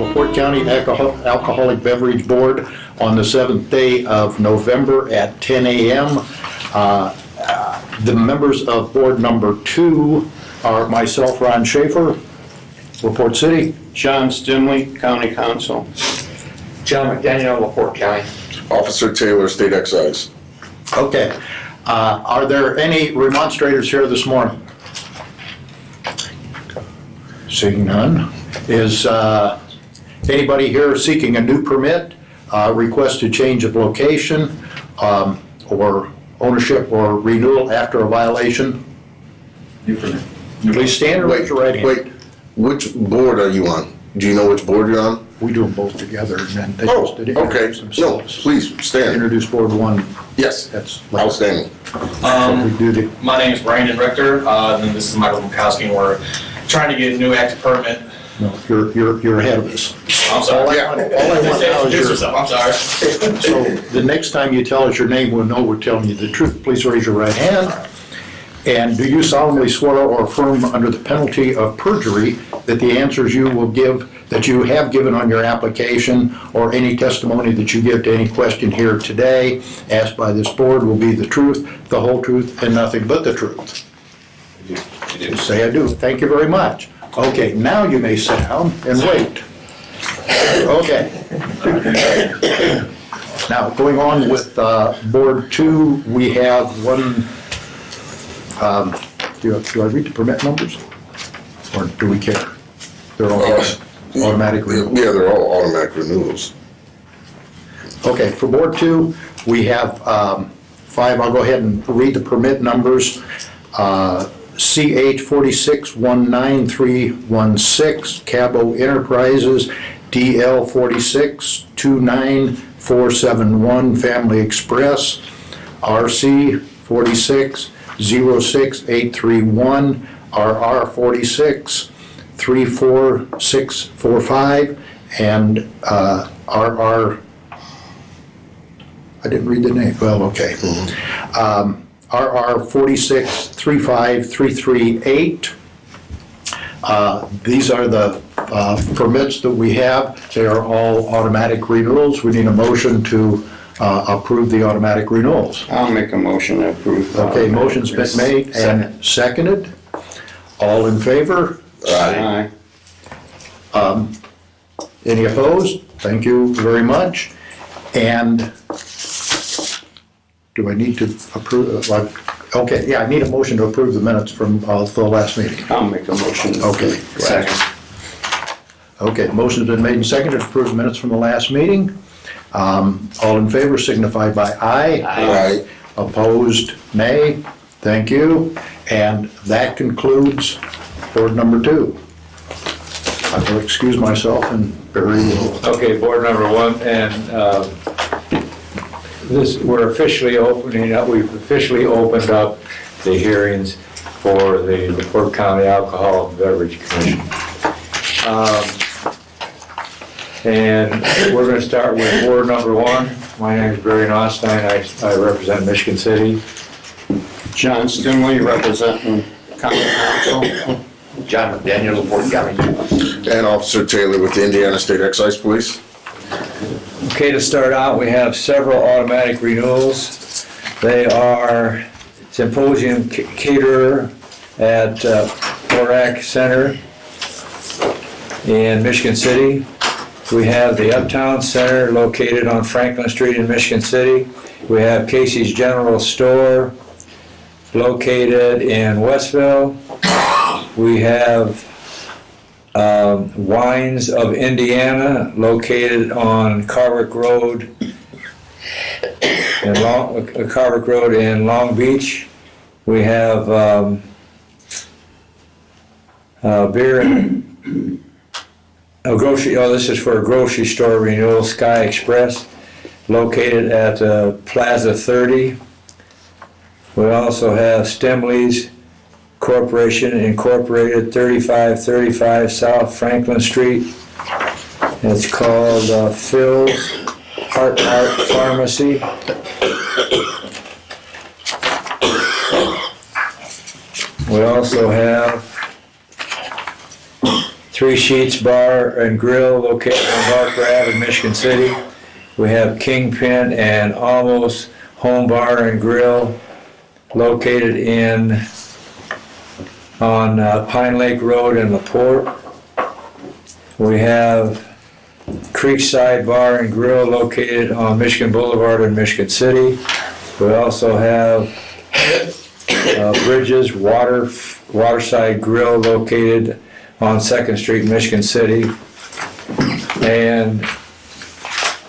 LaPorte County Alcoholic Beverage Board on the 7th day of November at 10 a.m. The members of board number 2 are myself, Ron Schaefer, LaPorte City. John Stimley, County Council. John McDaniel, LaPorte County. Officer Taylor, State Excise. Okay. Are there any remonstrators here this morning? Seeing none. Is anybody here seeking a new permit, request a change of location, or ownership or renewal after a violation? New permit. Please stand and raise your right hand. Wait, which board are you on? Do you know which board you're on? We do them both together, and then they Oh, just introduce okay. No, themselves. please, stand. Introduce board 1. Yes, That's like outstanding. we do the. My name is Brandon Richter, and this is Michael Bukowski, and we're trying to get a new active permit. No, you're ahead of us. I'm sorry. All I want now is your. I'm sorry. So the next time you tell us your name, we'll know we're telling you the truth. Please raise your right hand. And do you solemnly swear or affirm under the penalty of perjury that the answers you will give, that you have given on your application, or any testimony that you give to any question here today asked by this board will be the truth, the whole truth, and nothing but the truth? I do. Say I do. Thank you very much. Okay, now you may sit down and wait. Okay. Now, going on with board 2, we have one. Do I read the permit numbers? Or do we care? They're all automatic renewals. Yeah, they're all automatic renewals. Okay, for board 2, we have 5. I'll go ahead and read the permit numbers. CH 4619316, Cabo Enterprises, DL 4629471, Family Express, RC 4606831, RR 4634645, and RR, I didn't read the name, well, okay. RR 4635338. These are the permits that we have. They are all automatic renewals. We need a motion to approve the automatic renewals. I'll make a motion to approve. Okay, motion's been made and seconded. All in favor? Aye. Any opposed? Thank you very much. And do I need to approve, okay, yeah, I need a motion to approve the minutes from the last meeting. I'll make a motion to Okay. approve. Second. Okay, motion's been made and seconded to approve the minutes from the last meeting. All in favor signify by aye. Aye. Opposed, nay. Thank you. And that concludes board number 2. I will excuse myself and Barry will. Okay, board number 1, and we're officially opening up, we've officially opened up the hearings for the LaPorte County Alcohol and Beverage Commission. And we're going to start with board number 1. My name is Barry Nostine. I represent Michigan City. John Stimley, representing County Council. John McDaniel, LaPorte County. And Officer Taylor with the Indiana State Excise Police. Okay, to start out, we have several automatic renewals. They are Symposium Caterer at Borac Center in Michigan City. We have the Uptown Center located on Franklin Street in Michigan City. We have Casey's General Store located in Westville. We have Wines of Indiana located on Carwick Road in Long Beach. We have beer and this is for a grocery store renewal, Sky Express, located at Plaza 30. We also have Stimley's Corporation Incorporated, 3535 South Franklin Street. It's called Phil's Heart Pharmacy. We also have Three Sheets Bar and Grill located on Barker Ave in Michigan City. We have Kingpin and Almost Home Bar and Grill located on Pine Lake Road in LaPorte. We have Creekside Bar and Grill located on Michigan Boulevard in Michigan City. We also have Bridges Waterside Grill located on 2nd Street, Michigan City. And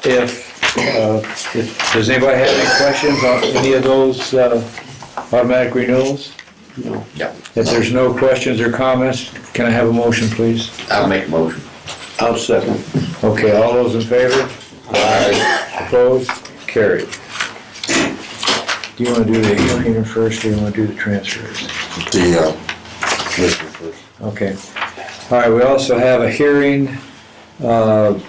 does anybody have any questions on any of those automatic renewals? No. Yeah. If there's no questions or comments, can I have a motion, please? I'll make a motion. I'll second. Okay, all those in favor? Aye. Opposed? Carried. Do you want to do the hearing first, or do you want to do the transfers? The, commission first. Okay. All right, we also have a hearing for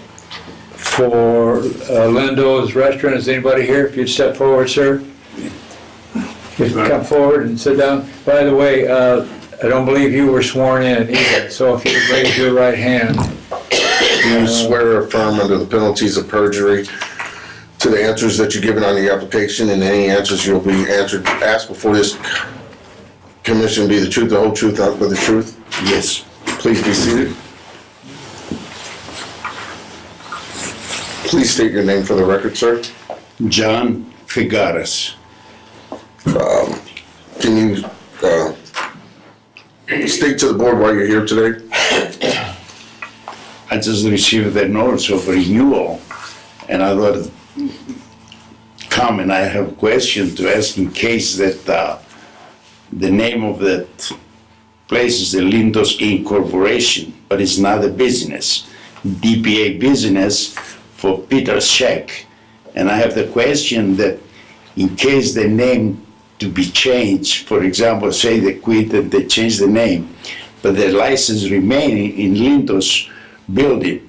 Lindo's Restaurant. Is anybody here? If you'd step forward, sir. If you come forward and sit down. By the way, I don't believe you were sworn in either, so if you'd raise your right hand. You swear or affirm under the penalties of perjury to the answers that you're given on the application, and any answers you'll be asked before this commission be the truth, the whole truth, nothing but the truth? Yes. Please be seated. Please state your name for the record, sir. John Figaras. Can you state to the board why you're here today? I just received the notice of renewal, and I thought, come and I have a question to ask in case that the name of that place is the Lindos Incorporation, but it's not a business. DPA business for Peter's Shack. And I have the question that in case the name to be changed, for example, say they quit and they change the name, but the license remaining in Lindos building,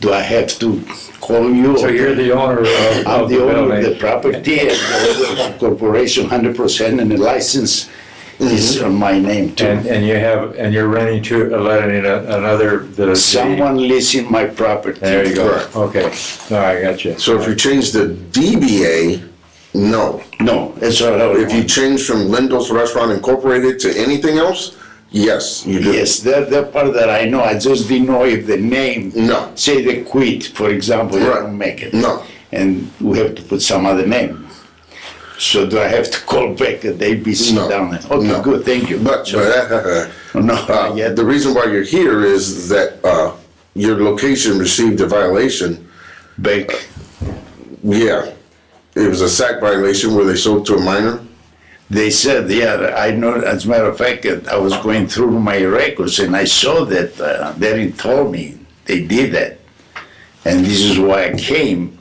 do I have to call you? So you're the owner I'm of the the owner of the building. property and the corporation 100%, and the license is on my name too. And you're renting to, letting another, Someone leasing my property. There you go. Correct. Okay, all right, gotcha. So if you change the DBA, no. No, that's all right. If you change from Lindo's Restaurant Incorporated to anything else, yes, you do. Yes, that part that I know. I just didn't know if the name, No. say they quit, for example, they Right. don't make it. No. And we have to put some other name. So do I have to call back at the ABC No. down there? Okay, No. good, thank you. But No, not yet. the reason why you're here is that your location received a violation. Back. Yeah, it was a SAC violation where they sold to a minor. They said, yeah, I know, as a matter of fact, I was going through my records and I saw that they told me they did that. And this is why I came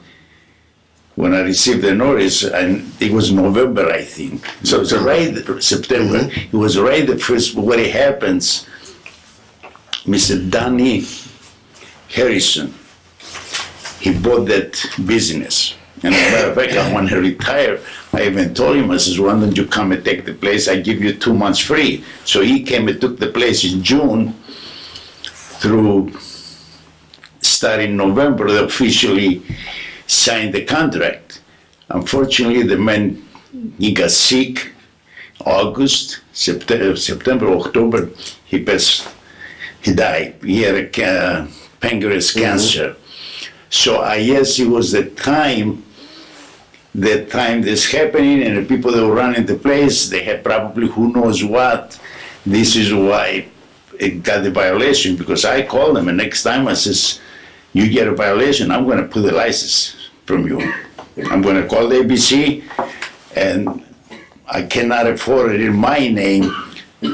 when I received the notice, and it was November, I think. So it was right, September. It was right the first, what it happens, Mr. Danny Harrison, he bought that business. And as a matter of fact, I want to retire. I even told him, I says, why don't you come and take the place? I give you 2 months free. So he came and took the place in June through, starting November, they officially signed the contract. Unfortunately, the man, he got sick, August, September, October, he passed, he died. He had a pancreas cancer. So I guess it was the time this happening, and the people that were running the place, they had probably who knows what. This is why it got the violation, because I called them, and next time I says, you get a violation, I'm gonna put the license from you. I'm gonna call the ABC, and I cannot afford it in my name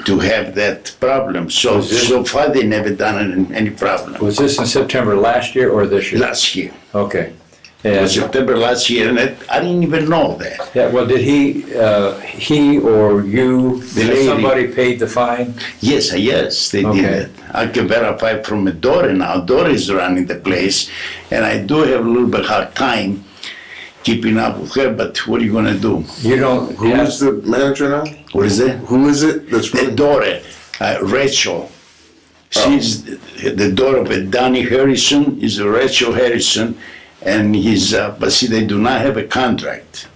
to have that problem. So far they never done any problem. Was this in September last year or this year? Last year. Okay. It was And, September last year, and I didn't even know that. yeah, well, did he or you, lady. somebody paid the fine? Yes, they Okay. did it. I can verify from a daughter now. Daughter is running the place, and I do have a little bit hard time keeping up with her, but what are you gonna do? You don't, Who is the manager now? What is that? Who is it that's The daughter, Rachel. She's the daughter of Donnie Harrison, is Rachel Harrison, and but see, they do not have a contract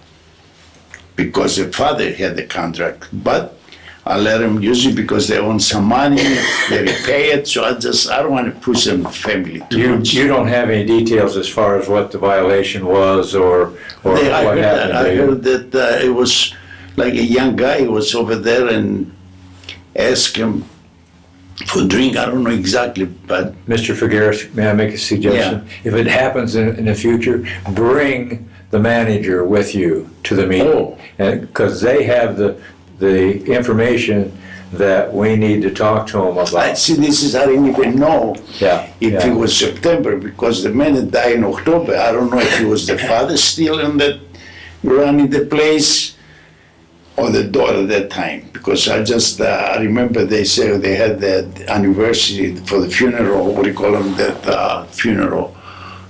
because the father had the contract. But I let them use it because they own some money, they repay it, so I don't want to push them family too much. You don't have any details as far as what the violation was or what happened? I heard that it was like a young guy was over there and asked him for drink. I don't know exactly, but Mr. Figueres, may I make a suggestion? If it happens in the future, bring the manager with you to the meeting. Oh. Because they have the information that we need to talk to them I about. see. This is I didn't even know Yeah. if it was September because the man that died in October. I don't know if it was the father still in that running the place or the daughter at that time, because I remember they said they had that anniversary for the funeral, what do you call them, that funeral,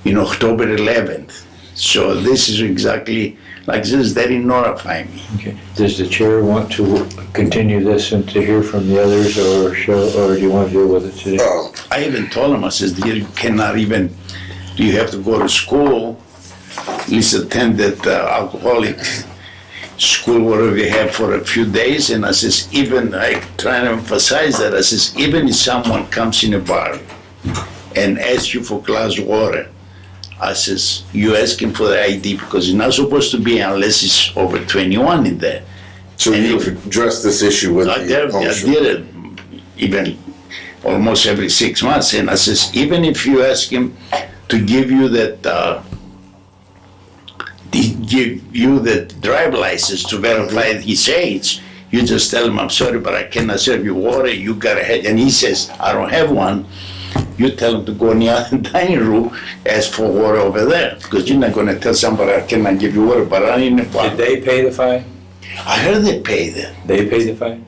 in October 11th. So this is exactly like this, they didn't notify me. Okay. Does the chair want to continue this and to hear from the others, or do you want to deal with it today? I even told him, I says, you cannot even, you have to go to school, at least attend that alcoholic school, whatever you have for a few days. And I says, even, I try to emphasize that, I says, even if someone comes in a bar and asks you for a glass of water, I says, you ask him for the ID because it's not supposed to be unless it's over 21 in there. So And you've addressed this issue with I the did ownership? it even almost every 6 months. And I says, even if you ask him to give you that, give you the drive license to verify his age, you just tell him, I'm sorry, but I cannot serve you water, you got to have, and he says, I don't have one. You tell him to go in the other dining room, ask for water over there, because you're not going to tell somebody I cannot give you water, but I ain't a Did problem. they pay the fine? I heard they pay them. They paid the fine?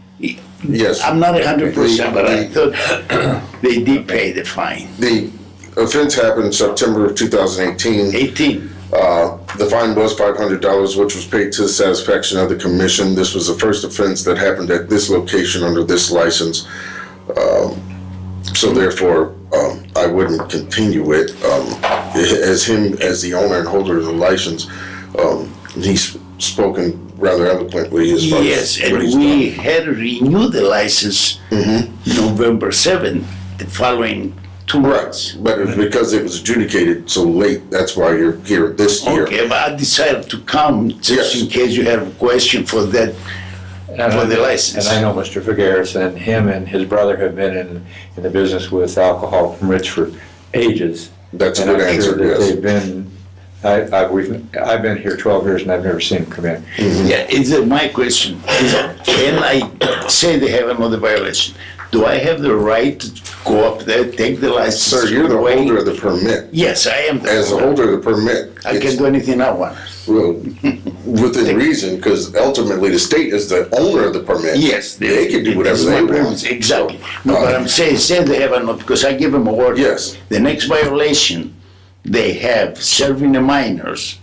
Yes. I'm not 100%, but I thought they did pay the fine. The offense happened in September of 2018. 18. The fine was $500, which was paid to the satisfaction of the commission. This was the first offense that happened at this location under this license. So therefore, I wouldn't continue it. As the owner and holder of the license, he's spoken rather eloquently as far Yes, as what and he's we done. had renewed the license November 7th, the following 2 months. But it's because it was adjudicated so late, that's why you're here this year. Okay, but I decided to come just Yes. in case you have a question for that, for the license. And I know Mr. Figueres, and him and his brother have been in the business with alcohol permits for ages. That's a And good I'm sure answer, that yes. they've been, I've been here 12 years and I've never seen them come in. Yeah, it's my question. Can I say they have another violation? Do I have the right to go up there, take the license? Sir, you're the away? holder of the permit. Yes, I am. As a holder of the permit, I it's- can do anything I want. well, within reason, because ultimately the state is the owner of the permit. Yes. They can do whatever This is they my want. preference, exactly. So, No, but I'm saying, say they have another, because I give them a word. Yes. The next violation, they have serving the minors.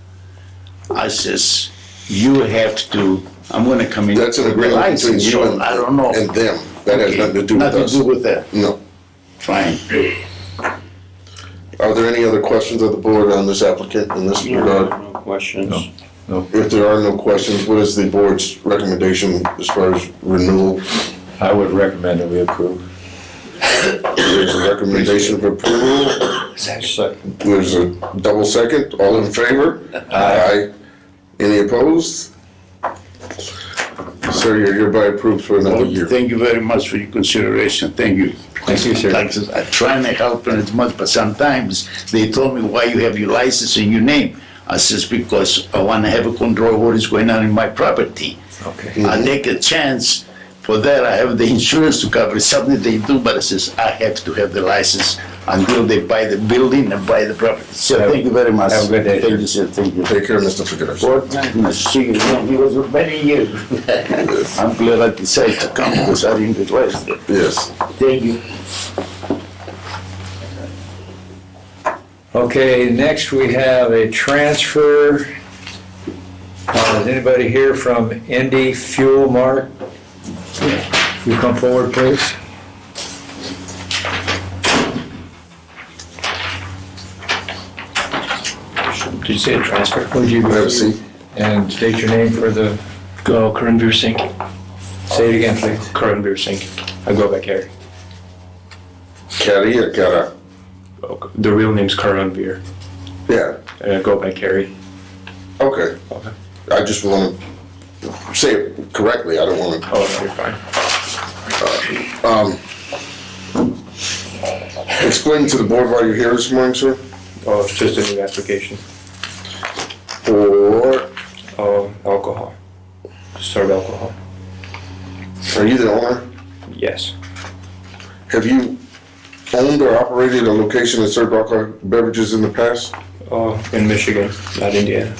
I says, you have to, I'm gonna come in. That's an with the agreement between license, you so and I don't know. and them. That has Okay, nothing to do with Nothing us. to do with that. No. Fine. Are there any other questions of the board on this applicant in this regard? No questions? If there are no questions, what is the board's recommendation as far as renewal? I would recommend that we approve. There's a recommendation of approval. Second. There's a double second. All in favor? Aye. Any opposed? Sir, you're hereby approved for another Well, year. thank you very much for your consideration. Thank you. Thank you, sir. Like I said, I try to help them as much, but sometimes they told me why you have your license and your name. I says, because I want to have a control of what is going on in my property. Okay. I take a chance for that. I have the insurance to cover something they do, but it says I have to have the license until they buy the building and buy the property. So thank you very much. Have a good day, Thank you, sir. Thank you. Take care, Mr. Figueres. Fort, nice to see you again. He was many years. I'm glad I decided to come because I didn't get last year. Yes. Thank you. Okay, next we have a transfer. Is anybody here from Indy Fuel Mart? You come forward, please. Did you say a transfer? Would you Have a seat. and state your name for the, Go Karanveer Singh. say it again, please. Karanveer Singh. I go by Carrie. Caddy or Cara? The real name's Karanveer. Yeah, And I go by Carrie. okay. Okay. I just want to say it correctly. I don't want to. Oh, no, you're fine. Explain to the board why you're here this morning, sir. Oh, it's just a new application. Or Alcohol. Serve alcohol. are you the owner? Yes. Have you owned or operated a location that served alcoholic beverages in the past? In Michigan, not Indiana.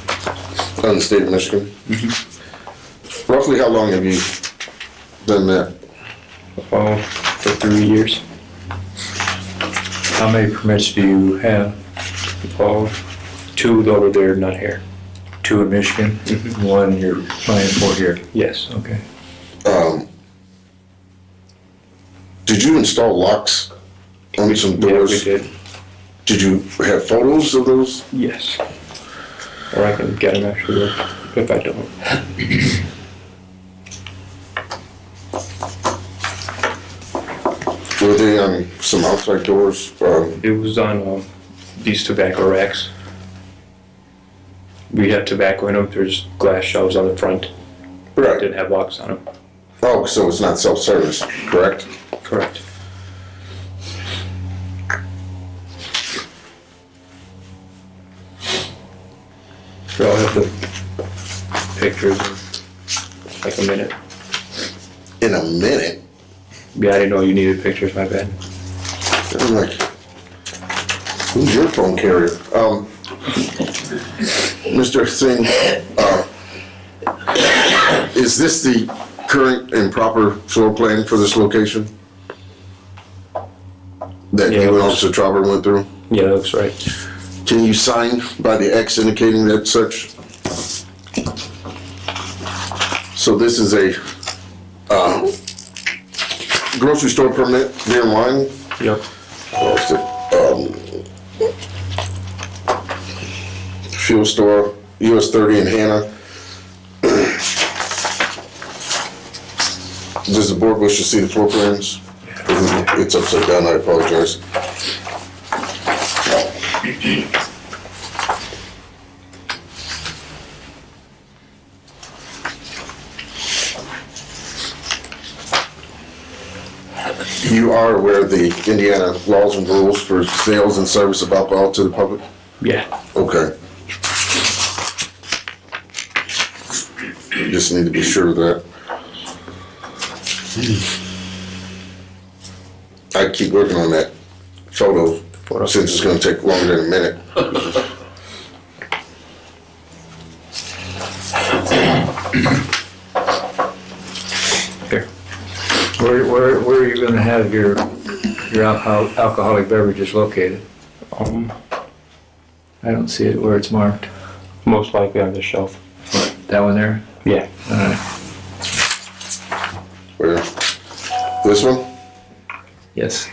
In the state of Michigan? Roughly how long have you done that? For 3 years. How many permits do you have? 2 over there, none here. 2 in Michigan, one you're applying for here. Yes. Okay. Did you install locks on some Yeah, we doors? did. Did you have photos of those? Yes. Or I can get them actually if I don't. Were they on some outside doors? It was on these tobacco racks. We had tobacco in them. There's glass shelves on the front. Right. Didn't have locks on them. Oh, so it's not self-service, correct? Correct. So I'll have the pictures in like a minute. In a minute? Yeah, I didn't know you needed pictures, my bad. I'm like, who's your phone carrier? Mr. Singh, is this the current and proper floor plan for this location? That Yeah, you and it was. Officer Trauber went through? Yeah, that looks right. Can you sign by the X indicating that such? So this is a grocery store permit, beer and wine? Yep. Fuel store, US 30 in Hannah. Does the board wish to see the floor plans? It's upside down, I apologize. You are aware of the Indiana laws and rules for sales and service of alcohol to the public? Yeah. Okay. You just need to be sure of that. I'd keep working on that photo since it's gonna take longer than a minute. Here. Where are you gonna have your alcoholic beverages located? I don't see it where it's marked. Most likely on the shelf. That one there? Yeah. Where? This one? Yes.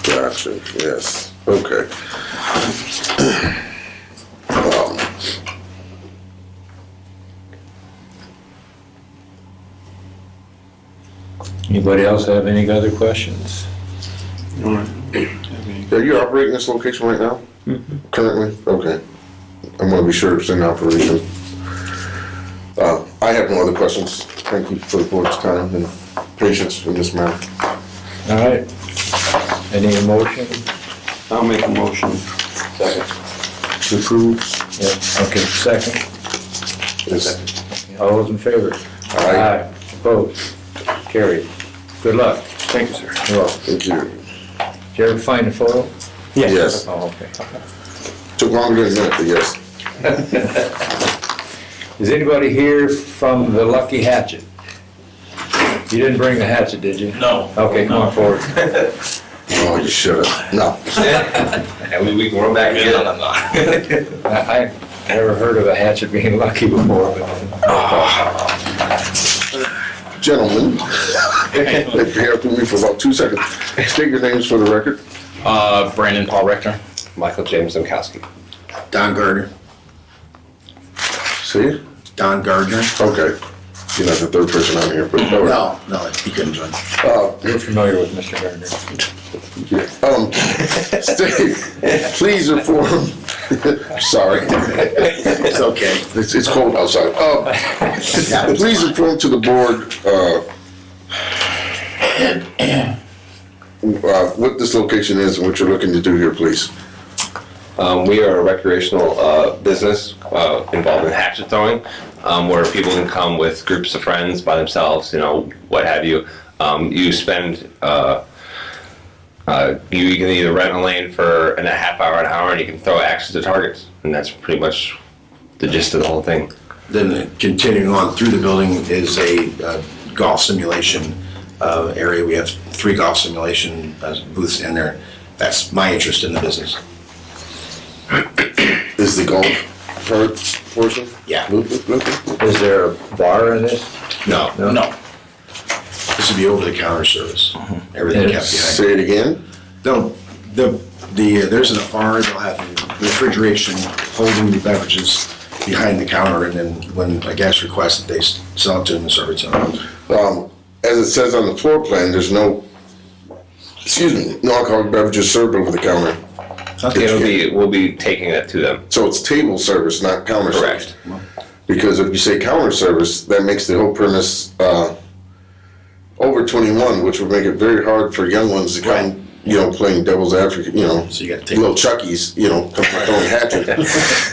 Gotcha, yes, okay. Anybody else have any other questions? Are you operating this location right now? Currently? Okay. I'm gonna be sure it's in operation. I have no other questions. Thank you for the board's time and patience in this matter. All right. Any motion I'll make a motion. Second. to approve? Yeah, okay, second. Yes. All those in favor? Aye. Opposed? Carried. Good luck. Thank you, sir. You're welcome. Thank you. Did you ever find a photo? Yes. Oh, okay. Took longer than a minute, but yes. Is anybody here from the Lucky Hatchet? You didn't bring the hatchet, did you? No. Okay, come on forward. Oh, you should have. No. And we can run back in on them. I Never heard of a hatchet being lucky before, but Gentlemen, bear with me for about 2 seconds. State your names for the record. Brandon Paul Rector. Michael James Domkowski. Don Gardner. See? Don Gardner. Okay. You're not the third person on here, but all right. No, he couldn't join. you're familiar with Mr. Gardner. Please inform. Sorry. It's okay. It's cold outside. Please inform to the board what this location is and what you're looking to do here, please. We are a recreational business involved in hatchet throwing, where people can come with groups of friends, by themselves, what have you. You spend, you can either rent a lane for a half hour, an hour, and you can throw axes to targets. And that's pretty much the gist of the whole thing. Then continuing on through the building is a golf simulation area. We have 3 golf simulation booths in there. That's my interest in the business. Is the golf portion? Yeah. Is there a bar in this? No. This would be over-the-counter service. Everything kept behind. Say it again. There's an bar. They'll have refrigeration holding the beverages behind the counter, and then when a guest requests it, they sell it to them and serve it to them. As it says on the floor plan, there's no alcoholic beverages served over the counter. We'll be taking that to them. So it's table service, not counter Correct. service. Because if you say counter service, that makes the whole premise over 21, which would make it very hard for young ones to come, playing devil's advocate, So you got to take little Chuckies, come throwing hatchet.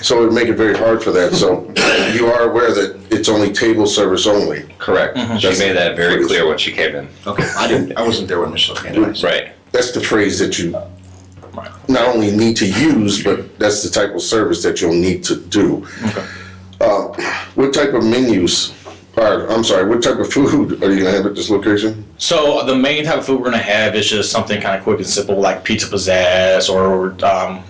So it would make it very hard for that. So you are aware that it's only table service only. Correct. She made that very clear when she came in. Okay, I wasn't there when Michelle came in. Right. That's the phrase that you not only need to use, but that's the type of service that you'll need to do. Okay. What type of what type of food are you gonna have at this location? So the main type of food we're gonna have is just something kind of quick and simple, like pizza pizzazz or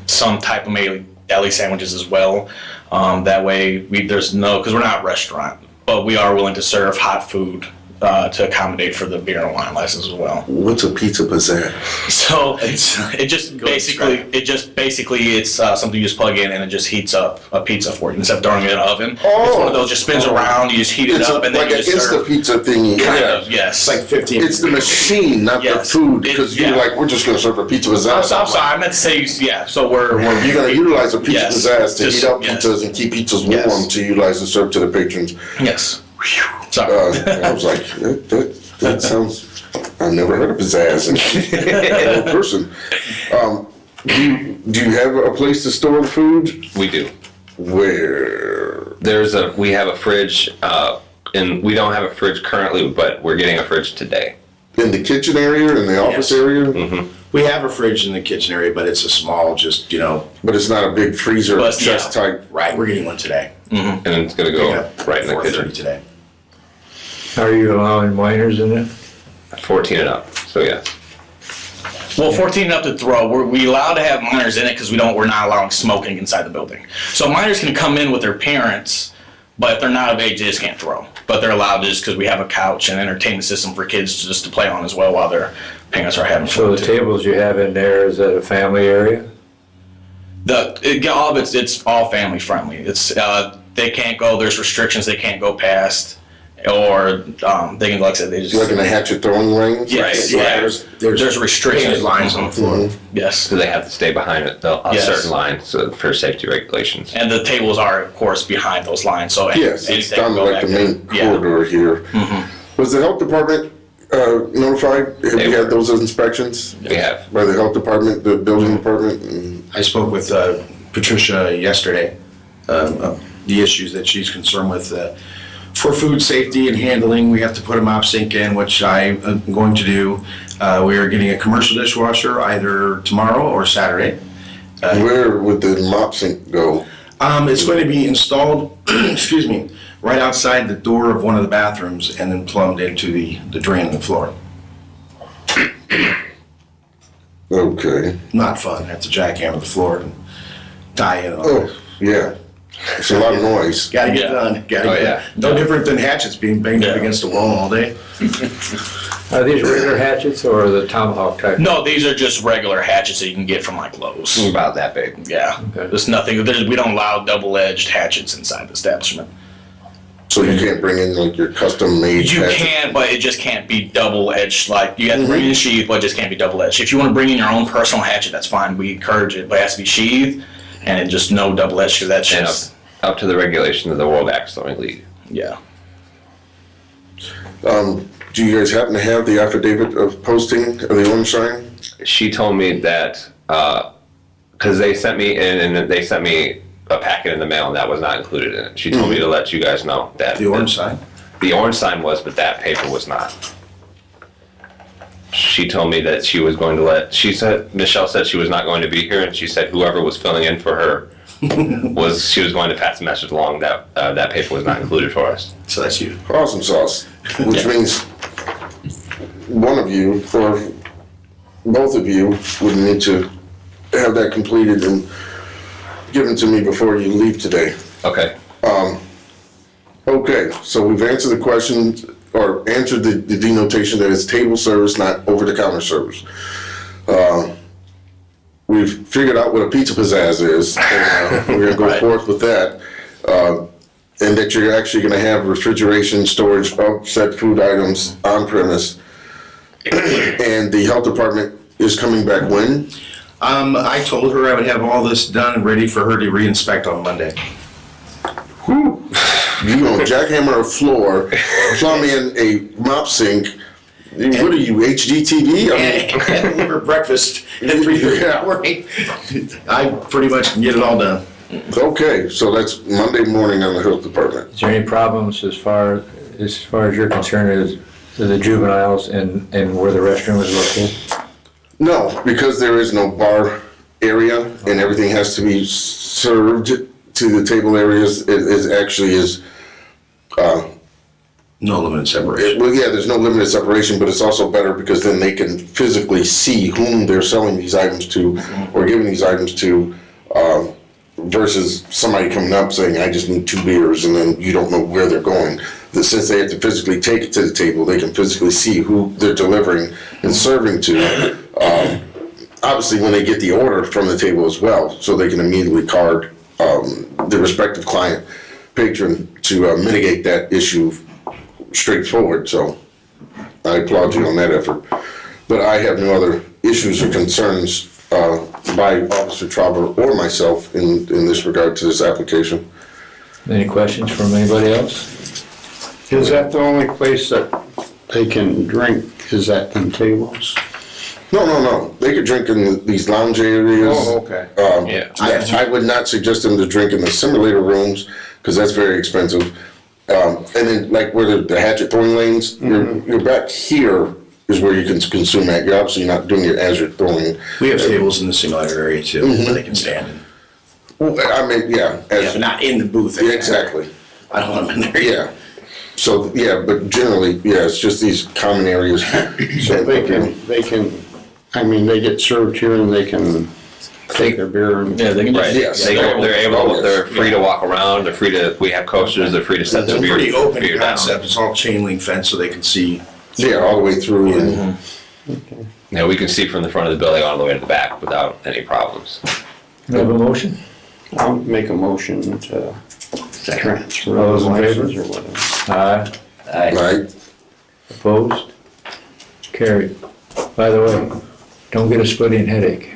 some type of maybe deli sandwiches as well. That way, because we're not a restaurant, but we are willing to serve hot food to accommodate for the beer and wine license as well. What's a pizza pizzazz? So it's something you just plug in and it just heats up a pizza for you instead of throwing it in an oven. It's one of those just spins around, you just heat it up, and then like you an just serve. Insta pizza thingy. Kind of, yes. It's like 15. It's the machine, not Yes. the food. Because Yeah. you're like, we're just gonna serve a pizza pizzazz. I'm sorry, I meant to say, yeah, so we're You're gonna utilize a pizza Yes. pizzazz to Just- heat up yes. pizzas and keep pizzas warm Yes. to utilize and serve to the patrons. yes. Sorry. I was like, that sounds. I've never heard of pizzazz in a person. Do you have a place to store the food? We do. Where? We have a fridge, and we don't have a fridge currently, but we're getting a fridge today. In the kitchen area, in the office Yes. area? Mm-hmm. We have a fridge in the kitchen area, but it's a small, But it's not a big freezer, But, chest type. right, we're getting one today. And it's going to go right in the 4:30 kitchen. today. Are you allowing minors in it? 14 and up, so yes. Well, 14 and up to throw. We allowed to have minors in it because we're not allowing smoking inside the building. So minors can come in with their parents, but if they're not of age, they just can't throw. But they're allowed just because we have a couch and entertainment system for kids just to play on as well while their parents are having So fun the too. tables you have in there, is that a family area? All of it's all family friendly. It's they can't go. There's restrictions they can't go past, or they can, like I said, they just Like in a hatchet throwing range? Yes, Right, yeah. yeah. There's restrictions. Painted lines on the floor. Yes. So they have to stay behind a Yes. certain line for safety regulations. And the tables are, of course, behind those lines. So Yes, it's anything down can go like the back main there. Yeah. corridor here. Was the health department notified? Have They you were. had those inspections? We have. By the health department, the building department? And I spoke with Patricia yesterday, the issues that she's concerned with. For food safety and handling, we have to put a mop sink in, which I am going to do. We are getting a commercial dishwasher either tomorrow or Saturday. Where would the mop sink go? It's going to be installed, excuse me, right outside the door of one of the bathrooms and then plumbed into the drain in the floor. Okay. Not fun. Have to jackhammer the floor and tie in. Oh, yeah. It's a lot of noise. Gotta get Yeah. done, gotta Oh, get yeah. done. No different than hatchets being banged up Yeah. against the wall all day. Are these regular hatchets or the tomahawk type? No, these are just regular hatchets that you can get from like Lowe's. About that big. Yeah, Okay. there's nothing. We don't allow double-edged hatchets inside the establishment. So you can't bring in like your custom made. You hatchet? can, but it just can't be double-edged. Like you have to bring in a sheath, but it just can't be double-edged. If you want to bring in your own personal hatchet, that's fine. We encourage it, but it has to be sheathed and it just no double-edged because that's And just up to the regulation of the World Axe Throwing League. yeah. Do you guys happen to have the affidavit of posting of the orange sign? She told me that because they sent me in and they sent me a packet in the mail and that was not included in it. She told me to let you guys know that The orange sign? the orange sign was, but that paper was not. She told me that she was going to Michelle said she was not going to be here, and she said whoever was filling in for her she was going to pass the message along that that paper was not included for us. So that's you. Awesome sauce, which means one of you or both of you would need to have that completed and given to me before you leave today. Okay. Okay, so we've answered the questions or answered the denotation that it's table service, not over-the-counter service. We've figured out what a pizza pizzazz is. And, we're gonna go forth with that. And that you're actually gonna have refrigeration, storage of said food items on premise. And the health department is coming back when? I told her I would have all this done and ready for her to re-inspect on Monday. You gonna jackhammer a floor, plumb in a mop sink. What are you, HGTV? I mean, And deliver breakfast at 3:30 in the morning. I pretty much can get it all done. okay, so that's Monday morning on the health department. Is there any problems as far as you're concerned as to the juveniles and where the restroom is located? No, because there is no bar area and everything has to be served to the table areas. It actually is, No limited separation. well, yeah, there's no limited separation, but it's also better because then they can physically see whom they're selling these items to or giving these items to, versus somebody coming up saying, I just need 2 beers, and then you don't know where they're going. Since they have to physically take it to the table, they can physically see who they're delivering and serving to. Obviously, when they get the order from the table as well, so they can immediately card the respective client patron to mitigate that issue straightforward. So I applaud you on that effort. But I have no other issues or concerns by Officer Trauber or myself in this regard to this application. Any questions from anybody else? Is that the only place that they can drink, is at them tables? No. They could drink in these lounge areas. Oh, okay. Yeah. I would not suggest them to drink in the simulator rooms because that's very expensive. And then like where the hatchet throwing lanes, you're back here is where you can consume at. You're obviously not doing it as you're throwing. We have tables in the simulator area too, where they can stand in. Well, I mean, yeah. Yeah, but not in the booth. Yeah, exactly. I don't want them in there. Yeah. So, yeah, but generally, yeah, it's just these common areas. So they can, I mean, they get served here and they can take their beer and. Yeah, they can just Right. Yes. They're free to walk around. They're free to. We have coasters. They're free to set It's their a beer, pretty open beer down. concept. It's all chain link fence so they can see. Yeah, all the way through. And Yeah, we can see from the front of the building all the way to the back without any problems. We have a motion? I'll make a motion to transfer All those the in favor? license or whatever. Aye. right? Opposed? Carried. By the way, don't get a splitting headache.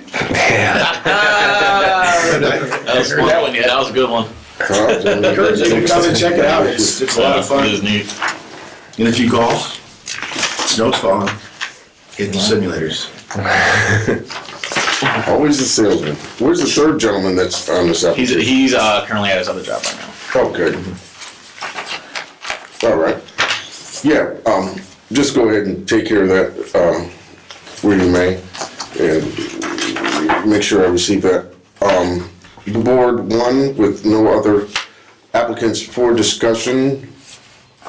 That was fun. Yeah, that was a good one. Encourage you to come and check it out. It's a lot of fun. It is neat. And if you golf, snow's falling, get the simulators. Always the salesman. Where's the third gentleman that's on this application? He's currently at his other job right now. Oh, good. All right. Yeah, just go ahead and take care of that, where you may, and make sure I receive that. The board, one, with no other applicants for discussion,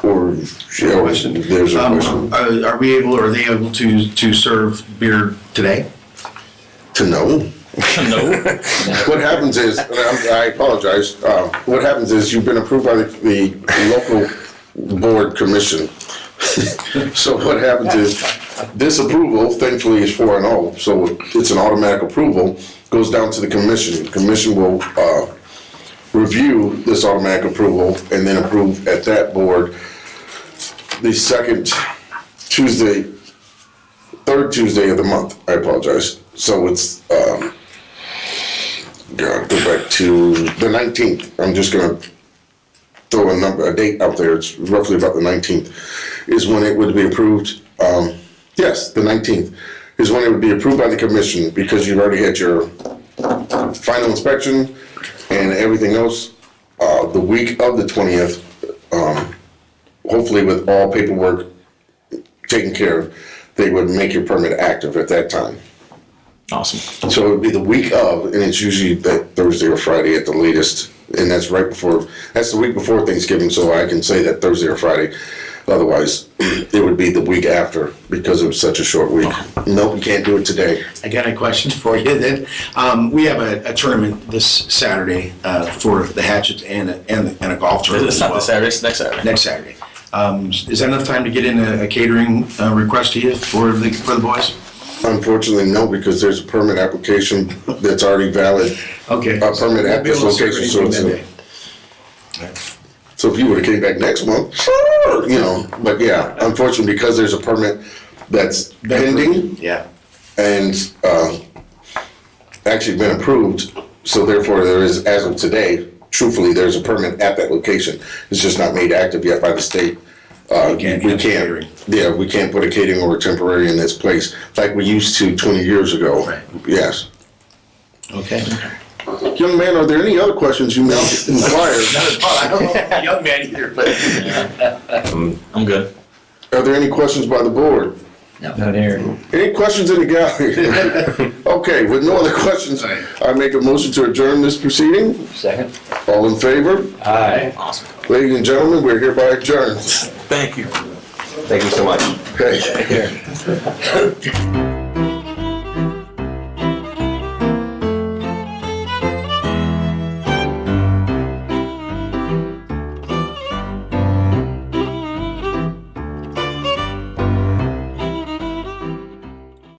or, Question. there's a question. Are they able to serve beer today? To know? No. What happens is, and I apologize, what happens is you've been approved by the local board commission. So what happens is, this approval, thankfully, is 4-0, so it's an automatic approval, goes down to the commission. The commission will review this automatic approval and then approve at that board the third Tuesday of the month. I apologize. So it's, go back to the 19th. I'm just gonna throw a date out there. It's roughly about the 19th is when it would be approved. Yes, the 19th is when it would be approved by the commission because you've already had your final inspection and everything else. The week of the 20th, hopefully with all paperwork taken care of, they would make your permit active at that time. Awesome. So it would be the week of, and it's usually that Thursday or Friday at the latest, and that's the week before Thanksgiving, so I can say that Thursday or Friday. Otherwise, it would be the week after because it was such a short week. Nope, you can't do it today. I got a question for you then. We have a tournament this Saturday for the hatchets and a golf tournament It's as not well. this Saturday, it's next Saturday. Next Saturday. Is that enough time to get in a catering request to you for the boys? Unfortunately, no, because there's a permit application that's already valid. Okay. A permit at this location, so it's so if you would've came back next month, sure, but yeah, unfortunately, because there's a permit that's pending Yeah. and actually been approved, so therefore there is, as of today, truthfully, there's a permit at that location. It's just not made active yet by the state. You can't We have catering. we can't put a catering or a temporary in this place like we used to 20 years ago. Right. Yes. Okay. Young man, are there any other questions you may inquire? I don't know if I'm a young man either, but. I'm good. Are there any questions by the board? Not here. Any questions in the gallery? Okay, with no other questions, I make a motion to adjourn this proceeding. Second? All in favor? Aye. Awesome. Ladies and gentlemen, we're hereby adjourned. Thank you. Thank you so much. Okay. Here.